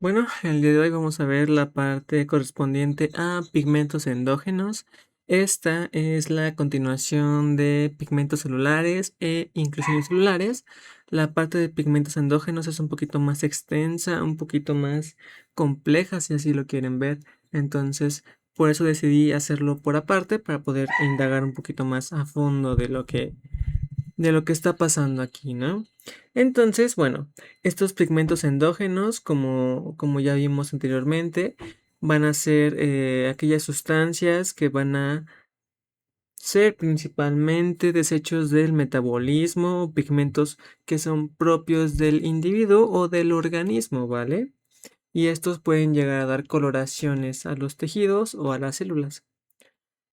Bueno, el día de hoy vamos a ver la parte correspondiente a pigmentos endógenos. Esta es la continuación de pigmentos celulares e inclusiones celulares. La parte de pigmentos endógenos es un poquito más extensa, un poquito más compleja, si así lo quieren ver. Entonces, por eso decidí hacerlo por aparte para poder indagar un poquito más a fondo de lo que está pasando aquí, ¿no? Entonces, bueno, estos pigmentos endógenos, como ya vimos anteriormente, van a ser aquellas sustancias que van a ser principalmente desechos del metabolismo o pigmentos que son propios del individuo o del organismo, ¿vale? Y estos pueden llegar a dar coloraciones a los tejidos o a las células.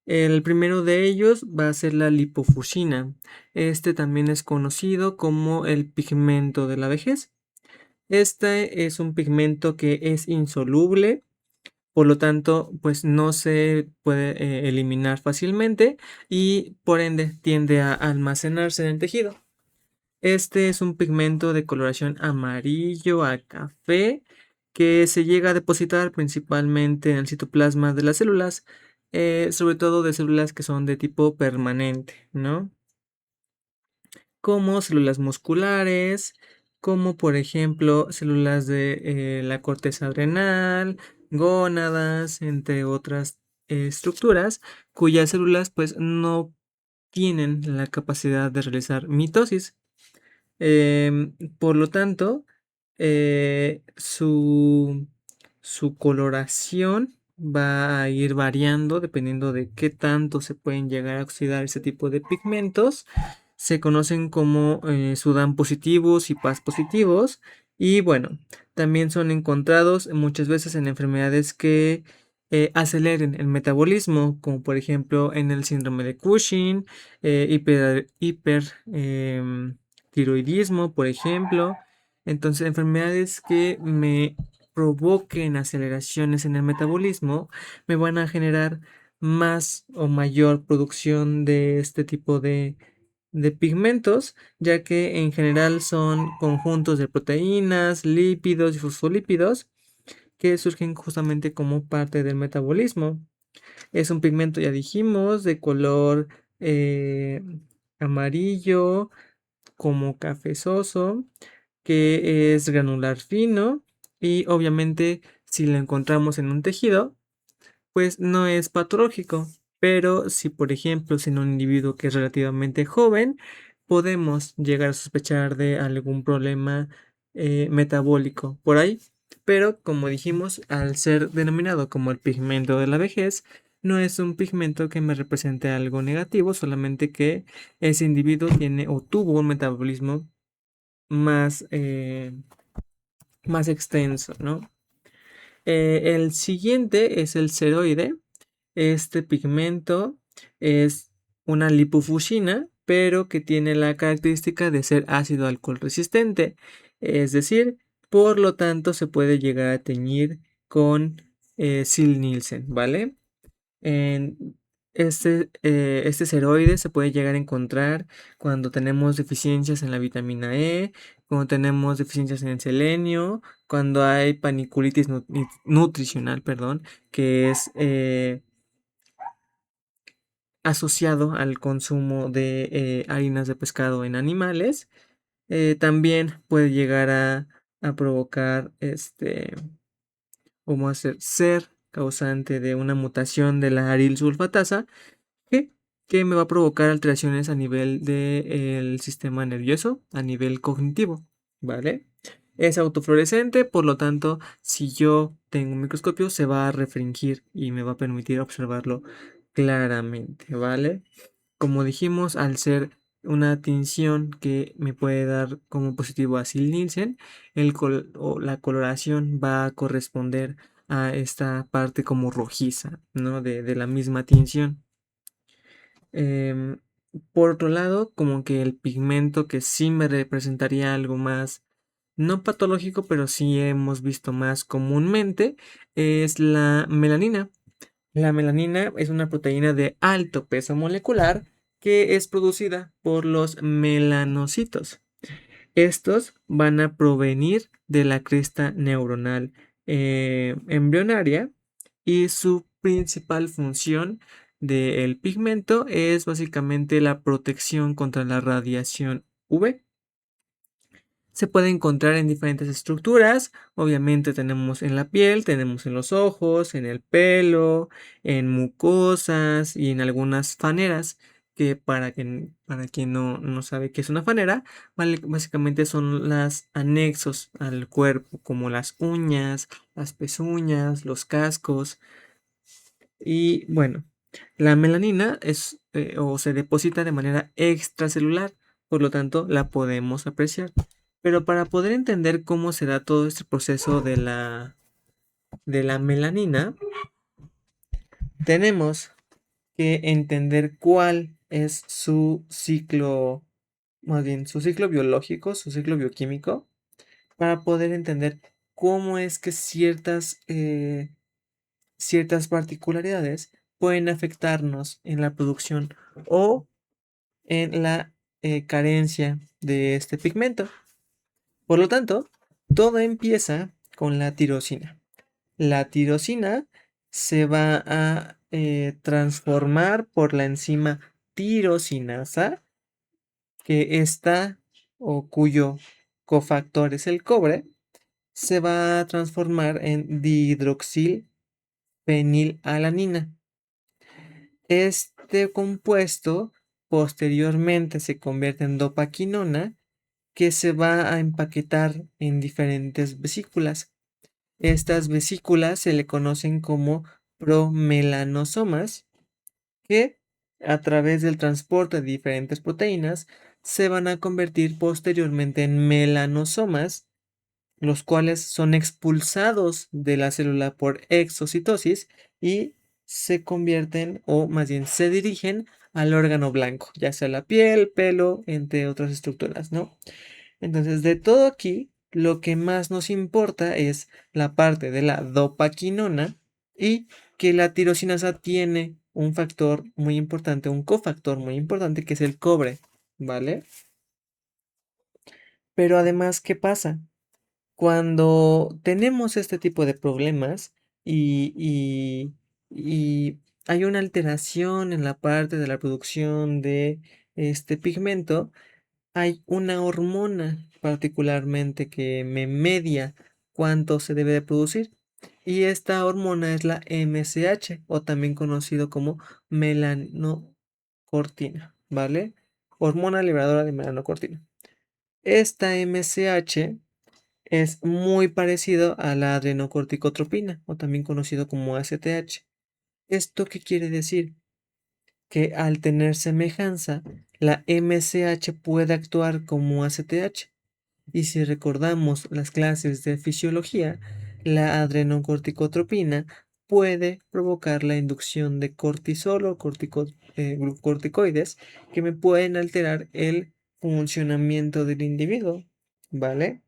El primero de ellos va a ser la lipofuscina. Este también es conocido como el pigmento de la vejez. Este es un pigmento que es insoluble, por lo tanto, pues no se puede eliminar fácilmente y por ende tiende a almacenarse en el tejido. Este es un pigmento de coloración amarillo a café que se llega a depositar principalmente en el citoplasma de las células, sobre todo de células que son de tipo permanente, ¿no? Como células musculares, como por ejemplo células de la corteza adrenal, gónadas, entre otras estructuras, cuyas células pues no tienen la capacidad de realizar mitosis. Por lo tanto, su coloración va a ir variando dependiendo de qué tanto se pueden llegar a oxidar ese tipo de pigmentos. Se conocen como Sudan positivos y Paz positivos. Y bueno, también son encontrados muchas veces en enfermedades que aceleren el metabolismo, como por ejemplo en el síndrome de Cushing, hiper tiroidismo, por ejemplo. Entonces, enfermedades que me provoquen aceleraciones en el metabolismo me van a generar más o mayor producción de este tipo de pigmentos, ya que en general son conjuntos de proteínas, lípidos y fosfolípidos que surgen justamente como parte del metabolismo. Es un pigmento, ya dijimos, de color eh, amarillo, como cafezoso, que es granular fino y obviamente si lo encontramos en un tejido, pues no es patológico. Pero si, por ejemplo, es en un individuo que es relativamente joven, podemos llegar a sospechar de algún problema metabólico por ahí. Pero como dijimos, al ser denominado como el pigmento de la vejez, no es un pigmento que me represente algo negativo, solamente que ese individuo tiene o tuvo un metabolismo más, más extenso, ¿no? El siguiente es el ceroide. Este pigmento es una lipofuscina, pero que tiene la característica de ser ácido alcohol resistente. Es decir, por lo tanto, se puede llegar a teñir con Sil-Nielsen, ¿vale? En este ceroide se puede llegar a encontrar cuando tenemos deficiencias en la vitamina E, cuando tenemos deficiencias en el selenio, cuando hay paniculitis nutricional, perdón, que es asociado al consumo de harinas de pescado en animales. También puede llegar a provocar como ser causante de una mutación de la aril sulfatasa que, que me va a provocar alteraciones a nivel del sistema nervioso, a nivel cognitivo, ¿vale? Es autofluorescente, por lo tanto, si yo tengo un microscopio, se va a restringir y me va a permitir observarlo claramente, ¿vale? Como dijimos, al ser una tinción que me puede dar como positivo a Sil-Nielsen, o la coloración va a corresponder a esta parte como rojiza, ¿no? De la misma tinción. Em, por otro lado, como que el pigmento que sí me representaría algo más, no patológico, pero sí hemos visto más comúnmente, es la melanina. La melanina es una proteína de alto peso molecular que es producida por los melanocitos. Estos van a provenir de la cresta neuronal embrionaria y su principal función del pigmento es básicamente la protección contra la radiación UV. Se puede encontrar en diferentes estructuras. Obviamente tenemos en la piel, tenemos en los ojos, en el pelo, en mucosas y en algunas faneras, que para quien no sabe qué es una fanera, básicamente son los anexos al cuerpo, como las uñas, las pezuñas, los cascos. Y bueno, la melanina o se deposita de manera extracelular, por lo tanto la podemos apreciar. Pero para poder entender cómo se da todo este proceso de la melanina, tenemos que entender cuál es su ciclo, más bien su ciclo biológico, su ciclo bioquímico, para poder entender cómo es que ciertas particularidades pueden afectarnos en la producción o en la carencia de este pigmento. Por lo tanto, todo empieza con la tirosina. La tirosina se va a transformar por la enzima tirosinasa, que está o cuyo cofactor es el cobre, se va a transformar en dihidroxilfenilalanina. Este compuesto posteriormente se convierte en dopaquinona, que se va a empaquetar en diferentes vesículas. Estas vesículas se le conocen como promelanosomas, que a través del transporte de diferentes proteínas se van a convertir posteriormente en melanosomas, los cuales son expulsados de la célula por exocitosis y se convierten, o más bien se dirigen al órgano blanco, ya sea la piel, pelo, entre otras estructuras, ¿no? Entonces, de todo aquí, lo que más nos importa es la parte de la dopaquinona y que la tirosinasa tiene un factor muy importante, un cofactor muy importante, que es el cobre, ¿vale? Pero además, ¿qué pasa? Cuando tenemos este tipo de problemas y hay una alteración en la parte de la producción de este pigmento, hay una hormona particularmente que me media cuánto se debe de producir. Y esta hormona es la MSH, o también conocido como melanocortina, ¿vale? Hormona liberadora de melanocortina. Esta MSH es muy parecido a la adrenocorticotropina, o también conocido como ACTH. ¿Esto qué quiere decir? Que al tener semejanza, la MSH puede actuar como ACTH. Y si recordamos las clases de fisiología, la adrenocorticotropina puede provocar la inducción de cortisol o glucocorticoides, que me pueden alterar el funcionamiento del individuo, ¿vale?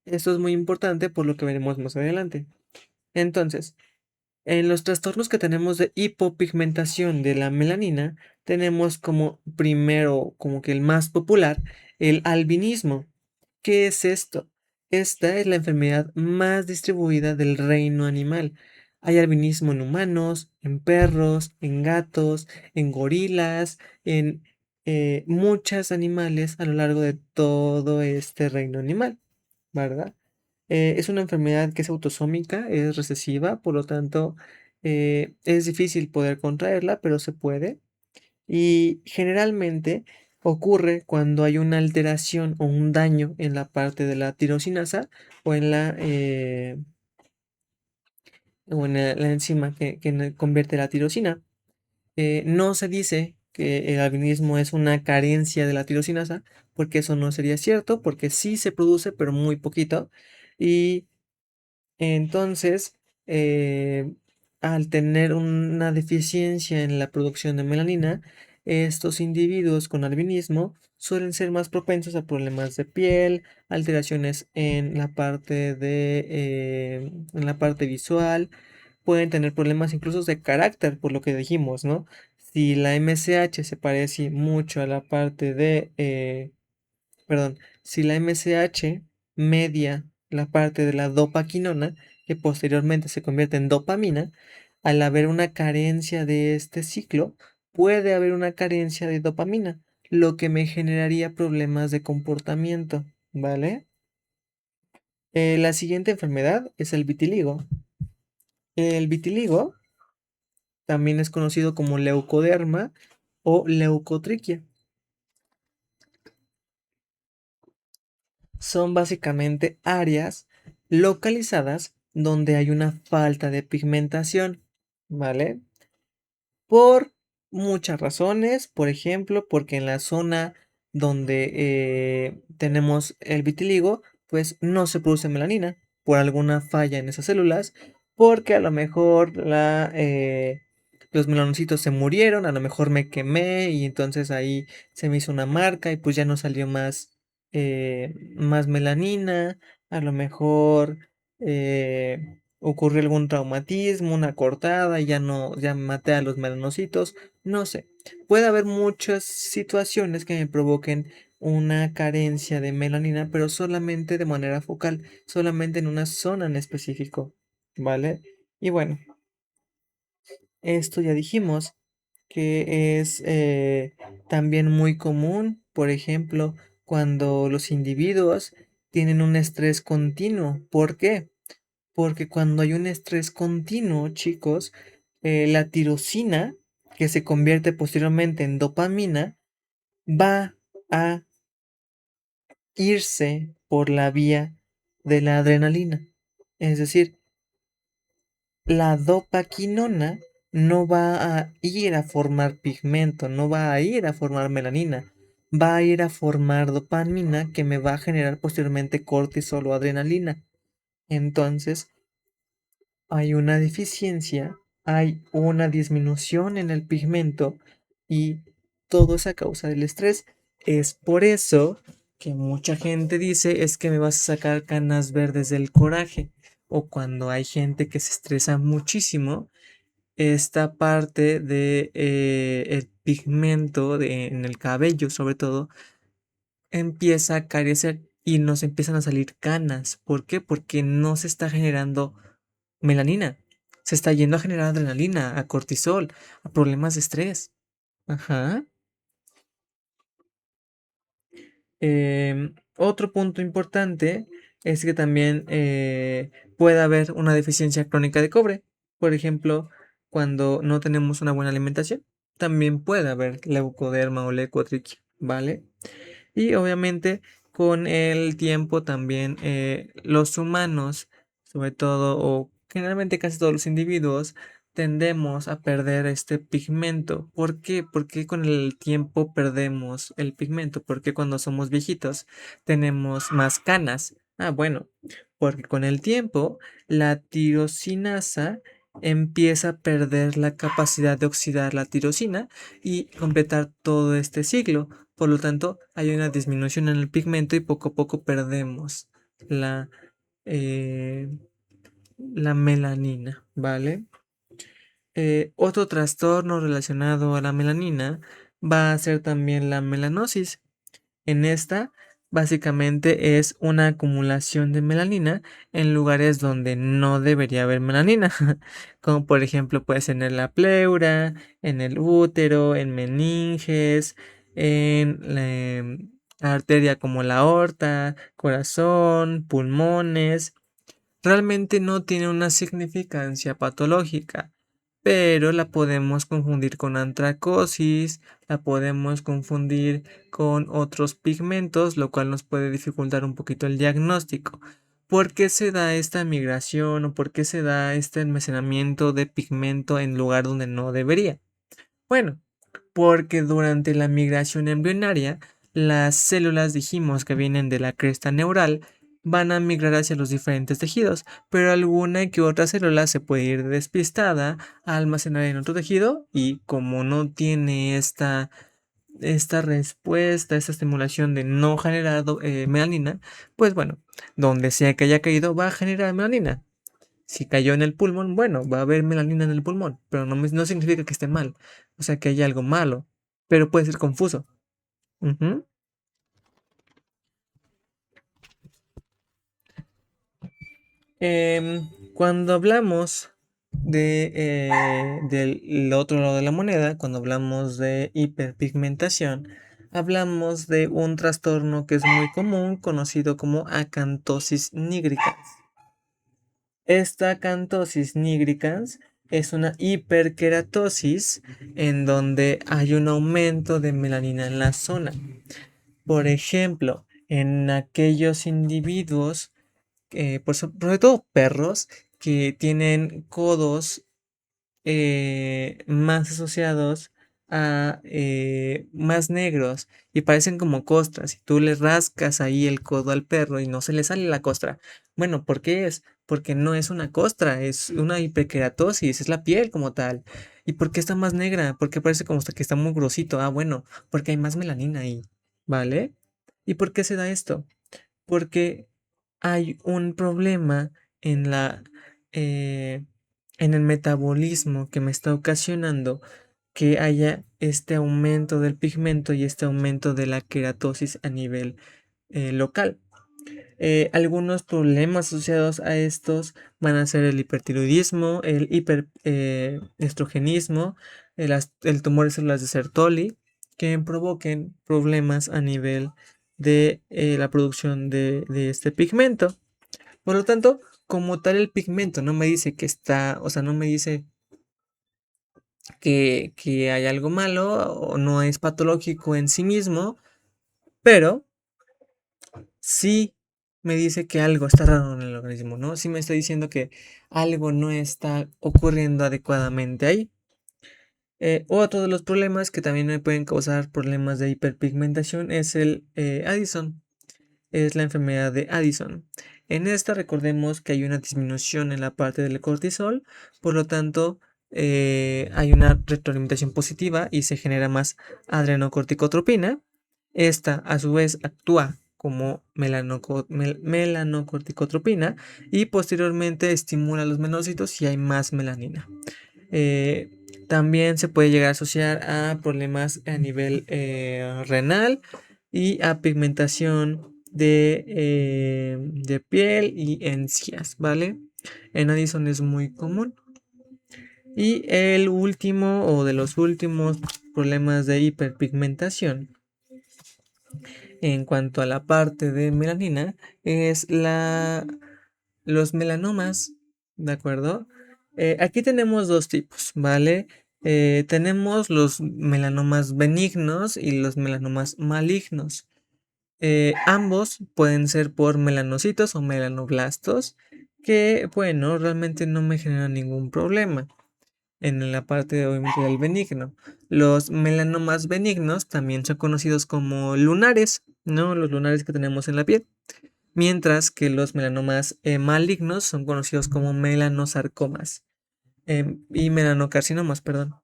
Esto es muy importante por lo que veremos más adelante. Entonces, en los trastornos que tenemos de hipopigmentación de la melanina, tenemos como primero, como que el más popular, el albinismo. ¿Qué es esto? Esta es la enfermedad más distribuida del reino animal. Hay albinismo en humanos, en perros, en gatos, en gorilas, en muchos animales a lo largo de todo este reino animal, ¿verdad? Es una enfermedad que es autosómica, es recesiva, por lo tanto, es difícil poder contraerla, pero se puede. Y generalmente ocurre cuando hay una alteración o un daño en la parte de la tirosinasa o en la enzima que convierte la tirosina. No se dice que el albinismo es una carencia de la tirosinasa, porque eso no sería cierto, porque sí se produce, pero muy poquito. Y entonces, al tener una deficiencia en la producción de melanina, estos individuos con albinismo suelen ser más propensos a problemas de piel, alteraciones en la parte visual, pueden tener problemas incluso de carácter, por lo que dijimos, ¿no? Si la MSH se parece mucho a la parte de, perdón, si la MSH media la parte de la dopaquinona, que posteriormente se convierte en dopamina. Al haber una carencia de este ciclo, puede haber una carencia de dopamina, lo que me generaría problemas de comportamiento, ¿vale? La siguiente enfermedad es el vitiligo. El vitiligo también es conocido como leucoderma o leucotriquia. Son básicamente áreas localizadas donde hay una falta de pigmentación, ¿vale? Por muchas razones, por ejemplo, porque en la zona donde tenemos el vitiligo, pues no se produce melanina por alguna falla en esas células, porque a lo mejor los melanocitos se murieron, a lo mejor me quemé y entonces ahí se me hizo una marca y pues ya no salió más melanina, a lo mejor ocurrió algún traumatismo, una cortada y ya no, ya maté a los melanocitos, no sé. Puede haber muchas situaciones que me provoquen una carencia de melanina, pero solamente de manera focal, solamente en una zona en específico, ¿vale? Y bueno, esto ya dijimos que es también muy común, por ejemplo, cuando los individuos tienen un estrés continuo. ¿Por qué? Porque cuando hay un estrés continuo, chicos, la tirosina, que se convierte posteriormente en dopamina, va a irse por la vía de la adrenalina. Es decir, la dopaquinona no va a ir a formar pigmento, no va a ir a formar melanina, va a ir a formar dopamina que me va a generar posteriormente cortisol o adrenalina. Entonces, hay una deficiencia, hay una disminución en el pigmento y todo es a causa del estrés. Es por eso que mucha gente dice es que me vas a sacar canas verdes del coraje. O cuando hay gente que se estresa muchísimo, esta parte de el pigmento en el cabello, sobre todo, empieza a carecer y nos empiezan a salir canas. ¿Por qué? Porque no se está generando melanina. Se está yendo a generar adrenalina, a cortisol, a problemas de estrés. Ajá. Otro punto importante es que también puede haber una deficiencia crónica de cobre. Por ejemplo, cuando no tenemos una buena alimentación, también puede haber leucoderma o leucotriquia, ¿vale? Y obviamente con el tiempo también los humanos, sobre todo, o generalmente casi todos los individuos, tendemos a perder este pigmento. ¿Por qué? Porque con el tiempo perdemos el pigmento. Porque cuando somos viejitos tenemos más canas. Ah, bueno, porque con el tiempo la tirosinasa empieza a perder la capacidad de oxidar la tirosina y completar todo este ciclo. Por lo tanto, hay una disminución en el pigmento y poco a poco perdemos la, eh, la melanina, ¿vale? Otro trastorno relacionado a la melanina va a ser también la melanosis. En esta, básicamente es una acumulación de melanina en lugares donde no debería haber melanina, como por ejemplo puede ser en la pleura, en el útero, en meninges, en la arteria como la aorta, corazón, pulmones. Realmente no tiene una significancia patológica, pero la podemos confundir con antracosis, la podemos confundir con otros pigmentos, lo cual nos puede dificultar un poquito el diagnóstico. ¿Por qué se da esta migración o por qué se da este almacenamiento de pigmento en lugar donde no debería? Bueno, porque durante la migración embrionaria, las células dijimos que vienen de la cresta neural van a migrar hacia los diferentes tejidos, pero alguna que otra célula se puede ir despistada a almacenar en otro tejido y como no tiene esta respuesta, esta estimulación de no generar melanina, pues bueno, donde sea que haya caído va a generar melanina. Si cayó en el pulmón, bueno, va a haber melanina en el pulmón, pero no significa que esté mal, o sea que hay algo malo, pero puede ser confuso. Ujú. Cuando hablamos del otro lado de la moneda, cuando hablamos de hiperpigmentación, hablamos de un trastorno que es muy común, conocido como acantosis nigricans. Esta acantosis nigricans es una hiperkeratosis en donde hay un aumento de melanina en la zona. Por ejemplo, en aquellos individuos sobre todo perros que tienen codos más asociados a más negros y parecen como costras. Si tú le rascas ahí el codo al perro y no se le sale la costra, bueno, ¿por qué es? Porque no es una costra, es una hiperkeratosis, es la piel como tal. ¿Y por qué está más negra? Porque parece como que está muy grosito. Ah, bueno, porque hay más melanina ahí, ¿vale? ¿Y por qué se da esto? Porque hay un problema en eh, en el metabolismo que me está ocasionando que haya este aumento del pigmento y este aumento de la queratosis a nivel local. Algunos problemas asociados a estos van a ser el hipertiroidismo, el hiperestrogenismo, el tumor de células de Sertoli, que provoquen problemas a nivel de la producción de este pigmento. Por lo tanto, como tal el pigmento no me dice que está, o sea, no me dice que hay algo malo o no es patológico en sí mismo, pero sí me dice que algo está raro en el organismo, ¿no? Sí me está diciendo que algo no está ocurriendo adecuadamente ahí. Otro de los problemas que también me pueden causar problemas de hiperpigmentación es el Addison. Es la enfermedad de Addison. En esta recordemos que hay una disminución en la parte del cortisol, por lo tanto hay una retroalimentación positiva y se genera más adrenocorticotropina. Esta a su vez actúa como melanocorticotropina y posteriormente estimula los menocitos y hay más melanina. Eh, También se puede llegar a asociar a problemas a nivel renal y a pigmentación de piel y encías, ¿vale? En Addison es muy común. Y el último o de los últimos problemas de hiperpigmentación en cuanto a la parte de melanina es los melanomas, ¿de acuerdo? Aquí tenemos dos tipos, ¿vale? Tenemos los melanomas benignos y los melanomas malignos. Ambos pueden ser por melanocitos o melanoblastos, que bueno, realmente no me generan ningún problema en la parte obviamente del benigno. Los melanomas benignos también son conocidos como lunares, ¿no? Los lunares que tenemos en la piel. Mientras que los melanomas malignos son conocidos como melanosarcomas y melanocarcinomas, perdón.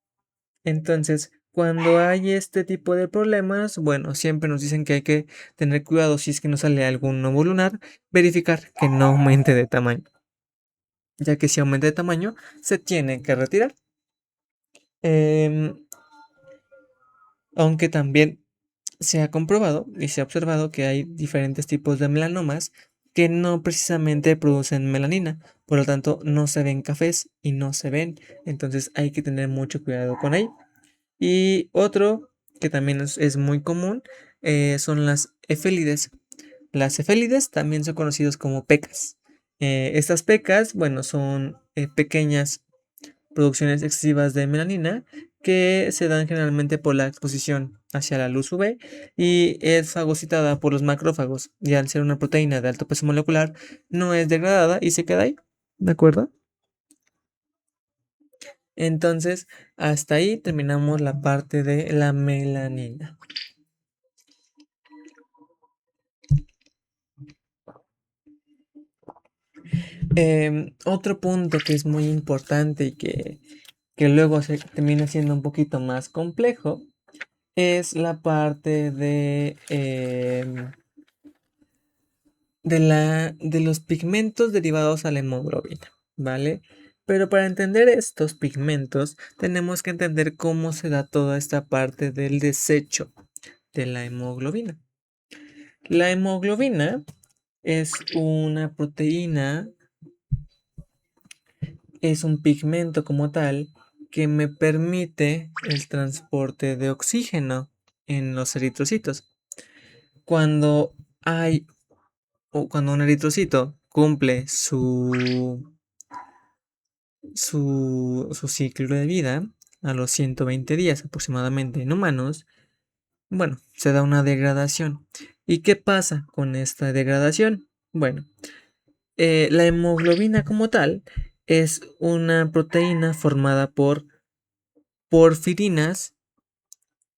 Entonces, cuando hay este tipo de problemas, bueno, siempre nos dicen que hay que tener cuidado si es que no sale algún nuevo lunar, verificar que no aumente de tamaño, ya que si aumenta de tamaño, se tiene que retirar. Em, Aunque también se ha comprobado y se ha observado que hay diferentes tipos de melanomas que no precisamente producen melanina, por lo tanto no se ven cafés y no se ven, entonces hay que tener mucho cuidado con ello. Y otro que también es muy común son las efélides. Las efélides también son conocidos como pecas. Estas pecas, bueno, son pequeñas producciones excesivas de melanina que se dan generalmente por la exposición hacia la luz UV y es fagocitada por los macrófagos y al ser una proteína de alto peso molecular no es degradada y se queda ahí, ¿de acuerdo? Entonces, hasta ahí terminamos la parte de la melanina. Otro punto que es muy importante y que luego se termina siendo un poquito más complejo es la parte de los pigmentos derivados a la hemoglobina, ¿vale? Pero para entender estos pigmentos tenemos que entender cómo se da toda esta parte del desecho de la hemoglobina. La hemoglobina es una proteína es un pigmento como tal que me permite el transporte de oxígeno en los eritrocitos. Cuando hay o cuando un eritrocito cumple su ciclo de vida a los 120 días aproximadamente en humanos, bueno, se da una degradación. ¿Y qué pasa con esta degradación? Bueno, la hemoglobina como tal es una proteína formada por porfirinas,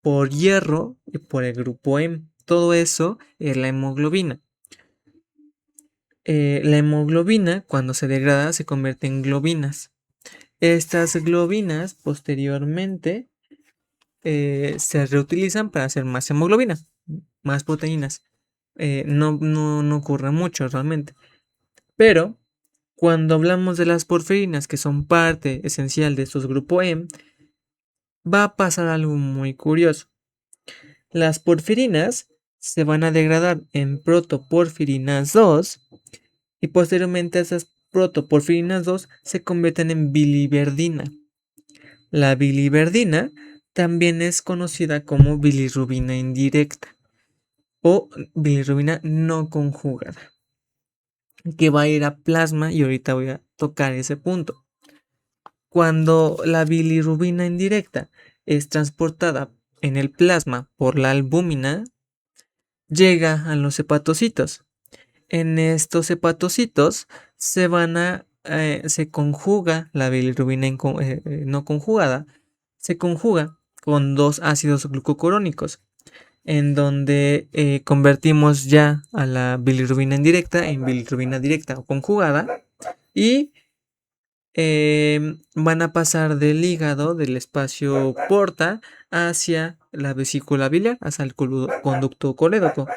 por hierro y por el grupo M. Todo eso es la hemoglobina. La hemoglobina, cuando se degrada, se convierte en globinas. Estas globinas posteriormente se reutilizan para hacer más hemoglobina, más proteínas. No ocurre mucho realmente. Pero cuando hablamos de las porfirinas, que son parte esencial de estos grupos M, va a pasar algo muy curioso. Las porfirinas se van a degradar en protoporfirinas 2 y posteriormente esas protoporfirinas 2 se convierten en biliverdina. La biliverdina también es conocida como bilirrubina indirecta o bilirrubina no conjugada, que va a ir a plasma y ahorita voy a tocar ese punto. Cuando la bilirrubina indirecta es transportada en el plasma por la albúmina, llega a los hepatocitos. En estos hepatocitos se conjuga la bilirrubina no conjugada, se conjuga con dos ácidos glucocorónicos, en donde convertimos ya a la bilirrubina indirecta en bilirrubina directa o conjugada y van a pasar del hígado, del espacio porta, hacia la vesícula biliar, hacia el conducto colédoco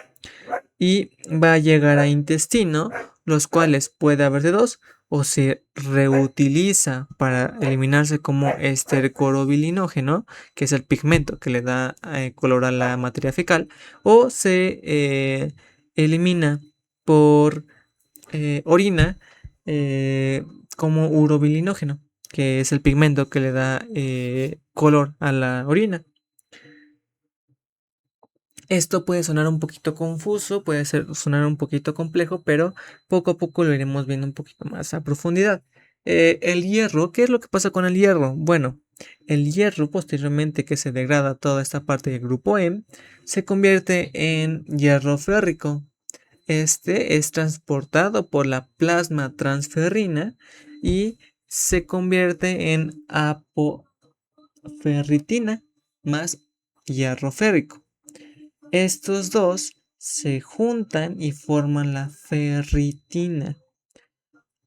y va a llegar a intestino, los cuales puede haber de dos, o se reutiliza para eliminarse como estercorobilinógeno, que es el pigmento que le da color a la materia fecal, o se elimina por orina como urobilinógeno, que es el pigmento que le da color a la orina. Esto puede sonar un poquito confuso, sonar un poquito complejo, pero poco a poco lo iremos viendo un poquito más a profundidad. El hierro, ¿qué es lo que pasa con el hierro? Bueno, el hierro posteriormente que se degrada toda esta parte del grupo M, se convierte en hierro férrico. Este es transportado por la plasma transferrina y se convierte en apoferritina más hierro férrico. Estos dos se juntan y forman la ferritina.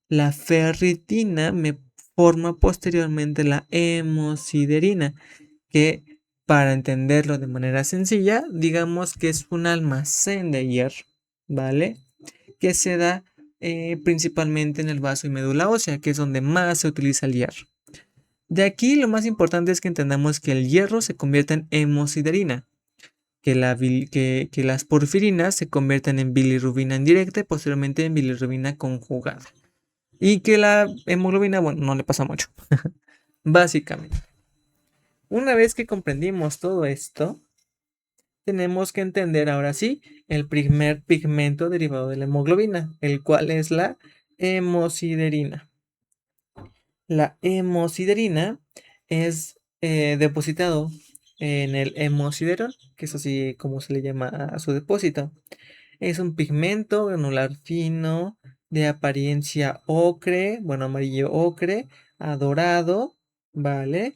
La ferritina me forma posteriormente la hemosiderina, que para entenderlo de manera sencilla, digamos que es un almacén de hierro, ¿vale? Que se da principalmente en el vaso y médula ósea, que es donde más se utiliza el hierro. De aquí lo más importante es que entendamos que el hierro se convierte en hemosiderina, que las porfirinas se convierten en bilirrubina indirecta y posteriormente en bilirrubina conjugada. Y que la hemoglobina, bueno, no le pasa mucho. Básicamente. Una vez que comprendimos todo esto, tenemos que entender ahora sí el primer pigmento derivado de la hemoglobina, el cual es la hemosiderina. La hemosiderina es depositado en el hemosiderol, que es así como se le llama a su depósito. Es un pigmento granular fino de apariencia ocre, bueno, amarillo ocre, a dorado, ¿vale?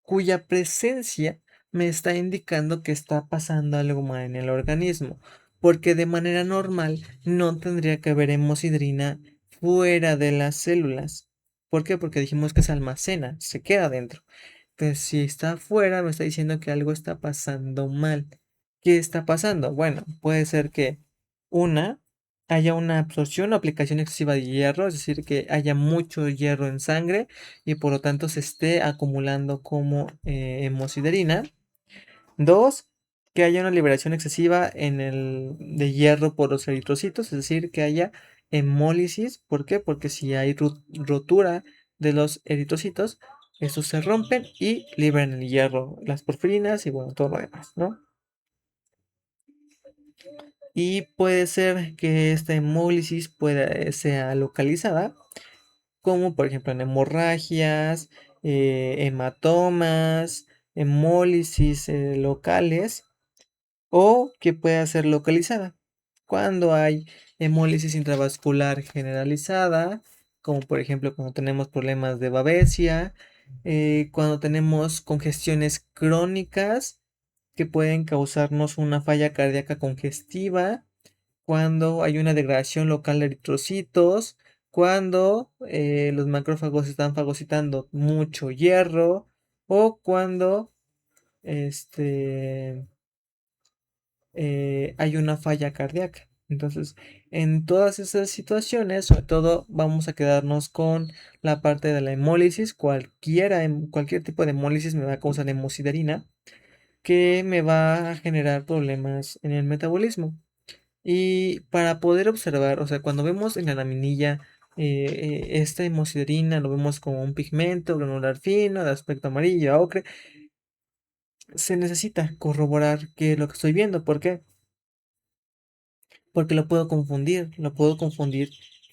Cuya presencia me está indicando que está pasando algo mal en el organismo, porque de manera normal no tendría que haber hemosiderina fuera de las células. ¿Por qué? Porque dijimos que se almacena, se queda dentro. Pues si está afuera, me está diciendo que algo está pasando mal. ¿Qué está pasando? Bueno, puede ser que una haya una absorción o aplicación excesiva de hierro, es decir, que haya mucho hierro en sangre y por lo tanto se esté acumulando como hemosiderina. Dos, que haya una liberación excesiva de hierro por los eritrocitos, es decir, que haya hemólisis. ¿Por qué? Porque si hay rotura de los eritrocitos, estos se rompen y liberan el hierro, las porfirinas y bueno, todo lo demás, ¿no? Y puede ser que esta hemólisis sea localizada, como por ejemplo en hemorragias, hematomas, hemólisis locales, o que pueda ser localizada cuando hay hemólisis intravascular generalizada, como por ejemplo cuando tenemos problemas de babesia, cuando tenemos congestiones crónicas que pueden causarnos una falla cardíaca congestiva, cuando hay una degradación local de eritrocitos, cuando los macrófagos están fagocitando mucho hierro, o cuando este, hay una falla cardíaca. Entonces, en todas esas situaciones, sobre todo vamos a quedarnos con la parte de la hemólisis. Cualquier tipo de hemólisis me va a causar hemosiderina, que me va a generar problemas en el metabolismo. Y para poder observar, o sea, cuando vemos en la laminilla esta hemosiderina, lo vemos como un pigmento granular fino, de aspecto amarillo, a ocre, se necesita corroborar qué es lo que estoy viendo. ¿Por qué? Porque lo puedo confundir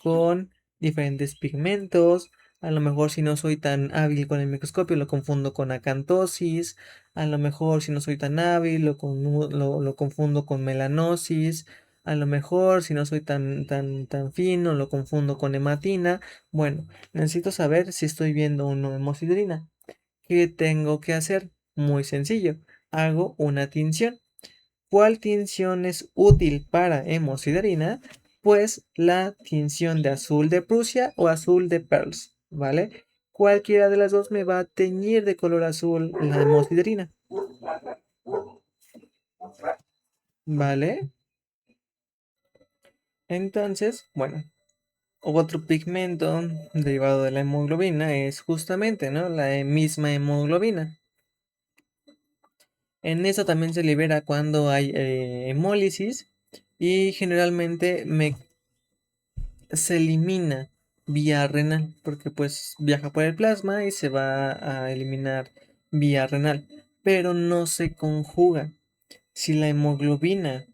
con diferentes pigmentos. A lo mejor si no soy tan hábil con el microscopio, lo confundo con acantosis. A lo mejor si no soy tan hábil, lo confundo con melanosis. A lo mejor si no soy tan fino, lo confundo con hematina. Bueno, necesito saber si estoy viendo una hemosiderina. ¿Qué tengo que hacer? Muy sencillo. Hago una tinción. ¿Cuál tinción es útil para hemosiderina? Pues la tinción de azul de Prusia o azul de Pearls, ¿vale? Cualquiera de las dos me va a teñir de color azul la hemosiderina, ¿vale? Entonces, bueno, otro pigmento derivado de la hemoglobina es justamente, ¿no? La misma hemoglobina. En esa también se libera cuando hay hemólisis y generalmente se elimina vía renal, porque pues viaja por el plasma y se va a eliminar vía renal, pero no se conjuga. Si la hemoglobina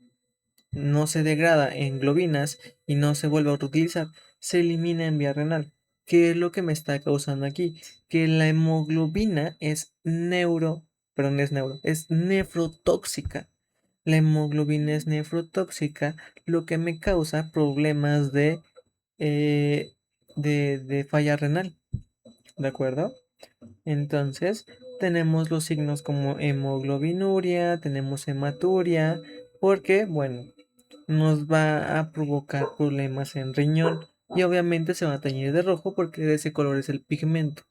no se degrada en globinas y no se vuelve a reutilizar, se elimina en vía renal. ¿Qué es lo que me está causando aquí? Que la hemoglobina perdón, no es es nefrotóxica. La hemoglobina es nefrotóxica, lo que me causa problemas eh, de falla renal, ¿de acuerdo? Entonces, tenemos los signos como hemoglobinuria, tenemos hematuria, porque, bueno, nos va a provocar problemas en riñón y obviamente se va a teñir de rojo porque de ese color es el pigmento.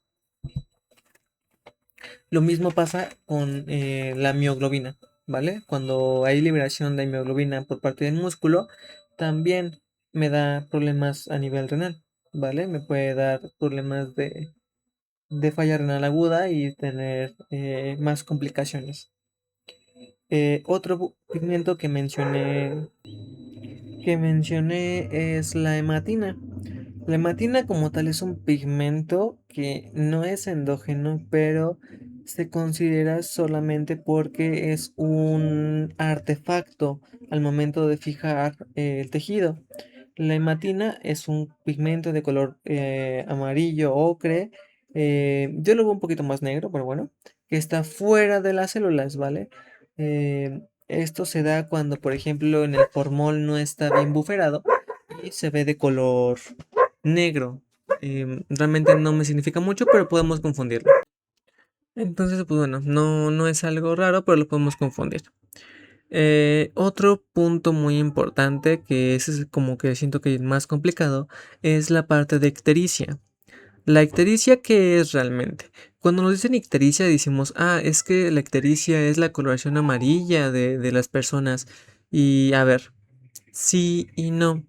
Lo mismo pasa con la mioglobina, ¿vale? Cuando hay liberación de mioglobina por parte del músculo, también me da problemas a nivel renal, ¿vale? Me puede dar problemas de falla renal aguda y tener más complicaciones. Otro pigmento que mencioné es la hematina. La hematina como tal es un pigmento que no es endógeno, pero se considera solamente porque es un artefacto al momento de fijar el tejido. La hematina es un pigmento de color amarillo ocre. Yo lo veo un poquito más negro, pero bueno, que está fuera de las células, ¿vale? Esto se da cuando, por ejemplo, en el formol no está bien buferado y se ve de color negro. Realmente no me significa mucho, pero podemos confundirlo. Entonces, pues bueno, no es algo raro, pero lo podemos confundir. Otro punto muy importante, que ese es como que siento que es más complicado, es la parte de ictericia. La ictericia, ¿qué es realmente? Cuando nos dicen ictericia decimos, es que la ictericia es la coloración amarilla de las personas. Y a ver, sí y no.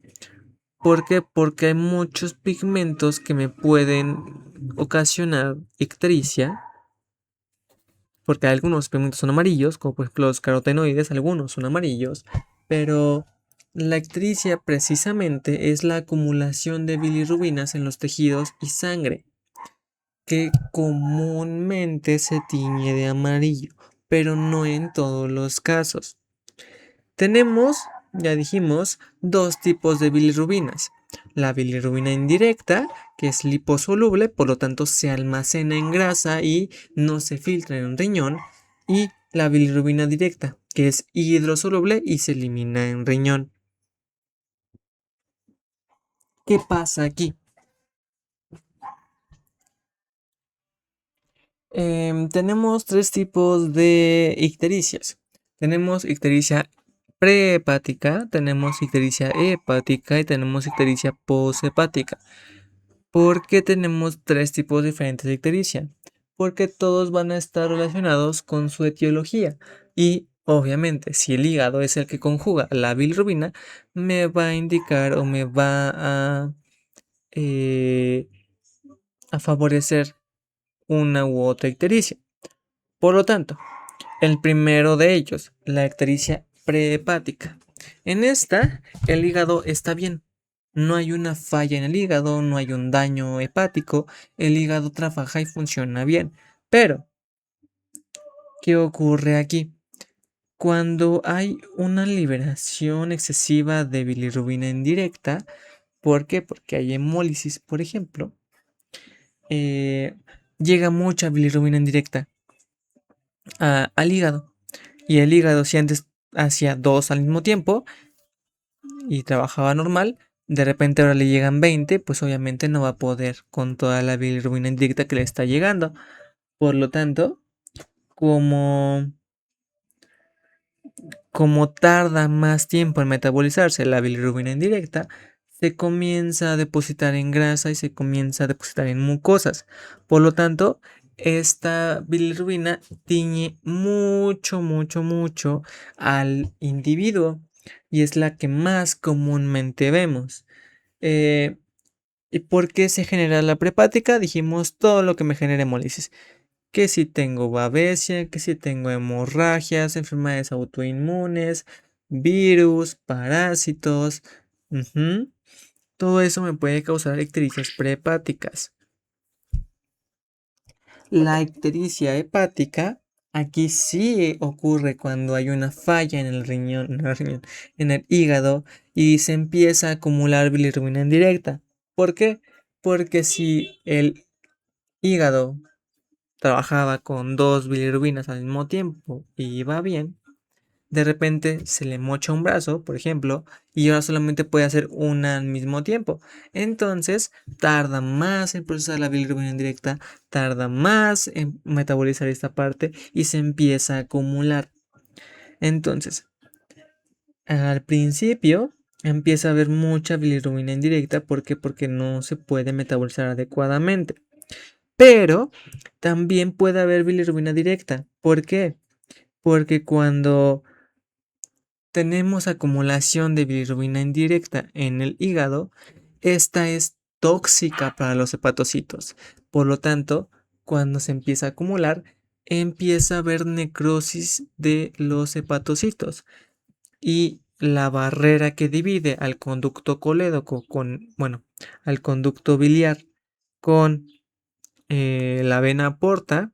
¿Por qué? Porque hay muchos pigmentos que me pueden ocasionar ictericia, porque algunos pigmentos son amarillos, como por ejemplo los carotenoides, algunos son amarillos, pero La ictericia precisamente es la acumulación de bilirrubinas en los tejidos y sangre, que comúnmente se tiñe de amarillo, pero no en todos los casos. Tenemos, ya dijimos, dos tipos de bilirrubinas. La bilirrubina indirecta, que es liposoluble, por lo tanto se almacena en grasa y no se filtra en un riñón. Y la bilirrubina directa, que es hidrosoluble y se elimina en riñón. ¿Qué pasa aquí? Tenemos tres tipos de ictericias. Tenemos ictericia prehepática, tenemos ictericia hepática y tenemos ictericia poshepática. ¿Por qué tenemos tres tipos diferentes de ictericia? Porque todos van a estar relacionados con su etiología. Y obviamente, si el hígado es el que conjuga la bilirrubina, me va a indicar o me va eh, a favorecer una u otra ictericia. Por lo tanto, el primero de ellos, la ictericia prehepática. En esta, el hígado está bien. No hay una falla en el hígado, no hay un daño hepático, el hígado trabaja y funciona bien. Pero, ¿qué ocurre aquí? Cuando hay una liberación excesiva de bilirrubina indirecta, ¿por qué? Porque hay hemólisis, por ejemplo, llega mucha bilirrubina indirecta al hígado. Y el hígado, si antes hacía dos al mismo tiempo y trabajaba normal, de repente ahora le llegan 20, pues obviamente no va a poder con toda la bilirrubina indirecta que le está llegando. Por lo tanto, como, como tarda más tiempo en metabolizarse la bilirrubina indirecta, se comienza a depositar en grasa y se comienza a depositar en mucosas. Por lo tanto, esta bilirrubina tiñe mucho, mucho, mucho al individuo y es la que más comúnmente vemos. Eh, ¿Y por qué se genera la prepática? Dijimos todo lo que me genera hemólisis. Que si tengo babesia, que si tengo hemorragias, enfermedades autoinmunes, virus, parásitos. Todo eso me puede causar ictericias prehepáticas. La ictericia hepática, aquí sí ocurre cuando hay una falla en el riñón, en el hígado y se empieza a acumular bilirrubina indirecta. ¿Por qué? Porque si el hígado trabajaba con dos bilirrubinas al mismo tiempo y iba bien, de repente se le mocha un brazo, por ejemplo, y ahora solamente puede hacer una al mismo tiempo. Entonces, tarda más en procesar la bilirrubina indirecta, tarda más en metabolizar esta parte y se empieza a acumular. Entonces, al principio empieza a haber mucha bilirrubina indirecta. ¿Por qué? Porque no se puede metabolizar adecuadamente. Pero también puede haber bilirrubina directa. ¿Por qué? Porque cuando tenemos acumulación de bilirrubina indirecta en el hígado, esta es tóxica para los hepatocitos. Por lo tanto, cuando se empieza a acumular, empieza a haber necrosis de los hepatocitos. Y la barrera que divide al conducto colédoco con, bueno, al conducto biliar con la vena porta,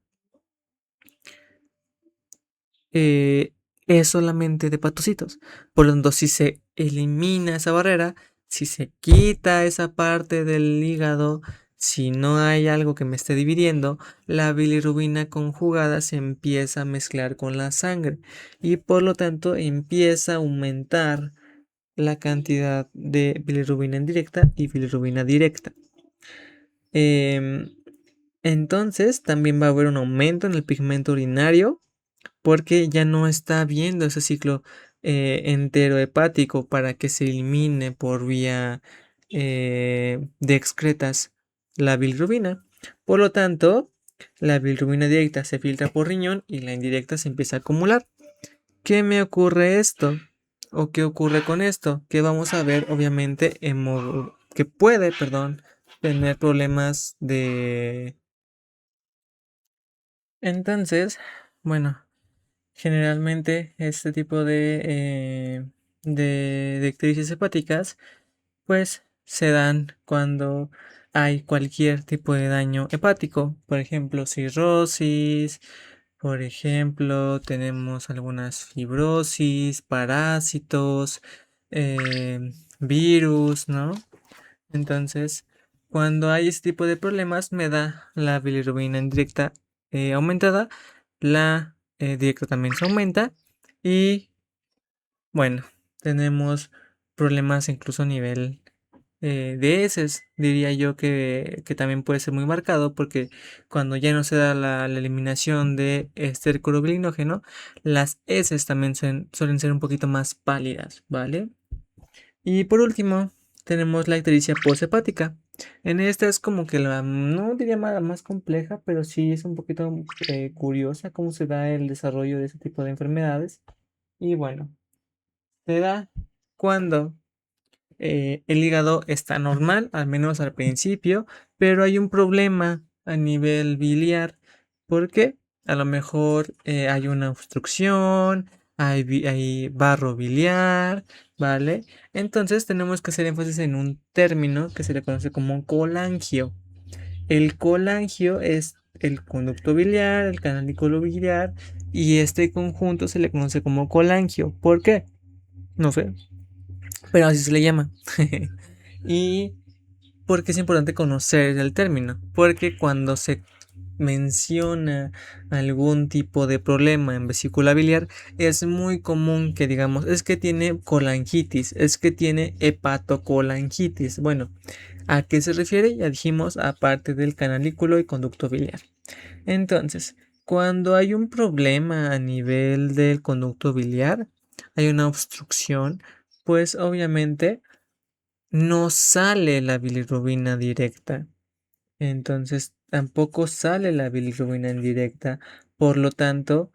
eh, es solamente de hepatocitos. Por lo tanto, si se elimina esa barrera, si se quita esa parte del hígado, si no hay algo que me esté dividiendo, la bilirrubina conjugada se empieza a mezclar con la sangre y por lo tanto empieza a aumentar la cantidad de bilirrubina indirecta y bilirrubina directa. Em, entonces también va a haber un aumento en el pigmento urinario porque ya no está habiendo ese ciclo entero hepático para que se elimine por vía de excretas la bilirrubina. Por lo tanto, la bilirrubina directa se filtra por riñón y la indirecta se empieza a acumular. ¿Qué me ocurre esto? ¿O qué ocurre con esto? Que vamos a ver, obviamente, que puede, perdón, tener problemas de... Entonces, bueno, generalmente este tipo de de ictericia hepáticas, pues se dan cuando hay cualquier tipo de daño hepático, por ejemplo, cirrosis, por ejemplo, tenemos algunas fibrosis, parásitos, virus, ¿no? Entonces, cuando hay este tipo de problemas, me da la bilirrubina indirecta aumentada, la directa también se aumenta y bueno, tenemos problemas incluso a nivel de heces, diría yo que también puede ser muy marcado porque cuando ya no se da la eliminación de estércolo glicógeno, las heces también suelen ser un poquito más pálidas, ¿vale? Y por último, tenemos la ictericia posthepática. En esta es como que no diría la más compleja, pero sí es un poquito curiosa cómo se da el desarrollo de ese tipo de enfermedades. Y bueno, se da cuando el hígado está normal, al menos al principio, pero hay un problema a nivel biliar. ¿Por qué? A lo mejor hay una obstrucción, hay barro biliar, ¿vale? Entonces tenemos que hacer énfasis en un término que se le conoce como colangio. El colangio es el conducto biliar, el canalículo biliar, y este conjunto se le conoce como colangio. ¿Por qué? No sé, pero así se le llama. ¿Y por qué es importante conocer el término? Porque cuando se menciona algún tipo de problema en vesícula biliar, es muy común que digamos, es que tiene colangitis, es que tiene hepatocolangitis. Bueno, ¿a qué se refiere? Ya dijimos, aparte del canalículo y conducto biliar. Entonces, cuando hay un problema a nivel del conducto biliar, hay una obstrucción, pues obviamente no sale la bilirrubina directa. Entonces tampoco sale la bilirrubina indirecta. Por lo tanto,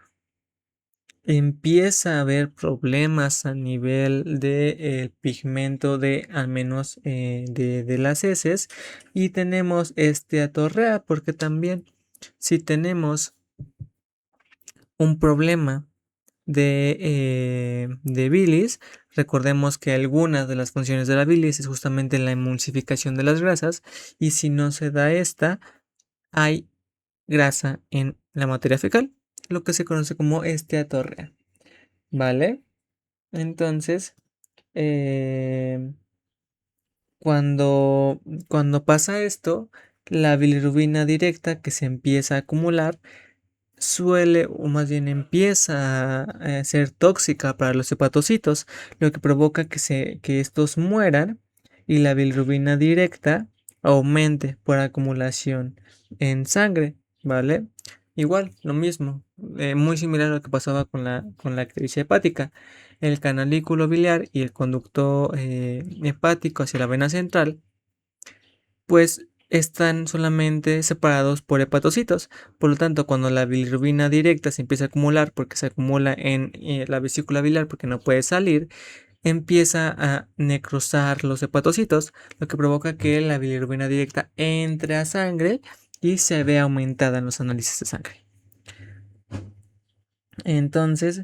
empieza a haber problemas a nivel de pigmento de al menos de las heces. Y tenemos esteatorrea porque también si tenemos un problema de bilis. Recordemos que algunas de las funciones de la bilis es justamente la emulsificación de las grasas y si no se da esta, hay grasa en la materia fecal, lo que se conoce como esteatorrea, ¿vale? Entonces, eh, cuando pasa esto, la bilirrubina directa que se empieza a acumular suele, o más bien empieza a ser tóxica para los hepatocitos, lo que provoca que estos mueran y la bilirrubina directa aumente por acumulación en sangre, ¿vale? Igual, lo mismo, muy similar a lo que pasaba con la ictericia hepática. El canalículo biliar y el conducto hepático hacia la vena central pues están solamente separados por hepatocitos. Por lo tanto, cuando la bilirrubina directa se empieza a acumular, porque se acumula en la vesícula biliar porque no puede salir, empieza a necrosar los hepatocitos, lo que provoca que la bilirrubina directa entre a sangre y se vea aumentada en los análisis de sangre. Entonces,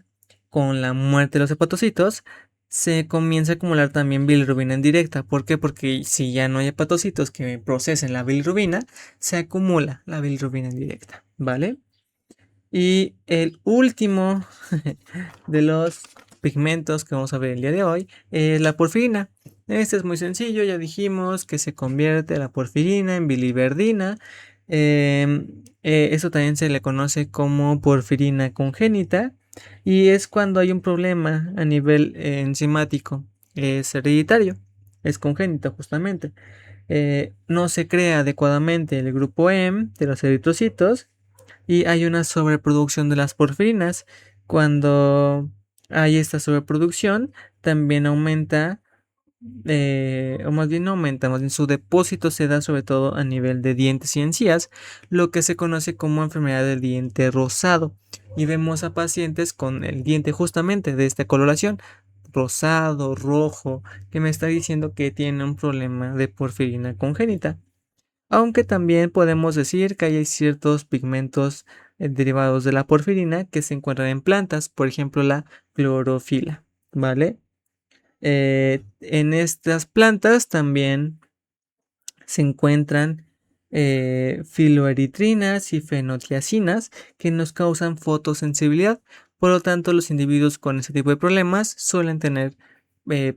con la muerte de los hepatocitos, se comienza a acumular también bilirrubina en directa. ¿Por qué? Porque si ya no hay hepatocitos que procesen la bilirrubina, se acumula la bilirrubina en directa, ¿vale? Y el último de los pigmentos que vamos a ver el día de hoy es la porfirina. Este es muy sencillo, ya dijimos que se convierte la porfirina en biliverdina. Eso también se le conoce como porfirina congénita y es cuando hay un problema a nivel enzimático. Es hereditario, es congénito justamente. No se crea adecuadamente el grupo M de los eritrocitos y hay una sobreproducción de las porfirinas. Cuando hay esta sobreproducción, también aumenta, o más bien no aumenta, más bien su depósito se da sobre todo a nivel de dientes y encías, lo que se conoce como enfermedad del diente rosado. Y vemos a pacientes con el diente justamente de esta coloración, rosado, rojo, que me está diciendo que tiene un problema de porfirina congénita. Aunque también podemos decir que hay ciertos pigmentos derivados de la porfirina que se encuentran en plantas, por ejemplo la clorofila, ¿vale? En estas plantas también se encuentran filoeritrinas y fenotiacinas que nos causan fotosensibilidad. Por lo tanto, los individuos con ese tipo de problemas suelen tener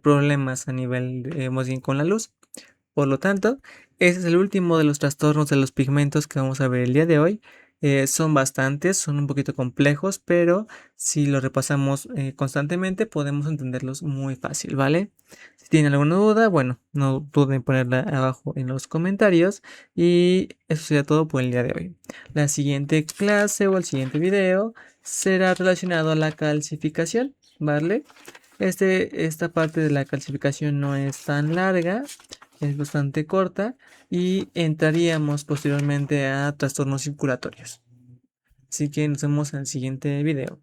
problemas a nivel, más bien con la luz. Por lo tanto, ese es el último de los trastornos de los pigmentos que vamos a ver el día de hoy. Son bastantes, son un poquito complejos, pero si los repasamos constantemente podemos entenderlos muy fácil, ¿vale? Si tienen alguna duda, bueno, no duden en ponerla abajo en los comentarios. Y eso sería todo por el día de hoy. La siguiente clase o el siguiente video será relacionado a la calcificación, ¿vale? Esta parte de la calcificación no es tan larga, es bastante corta y entraríamos posteriormente a trastornos circulatorios. Así que nos vemos en el siguiente video.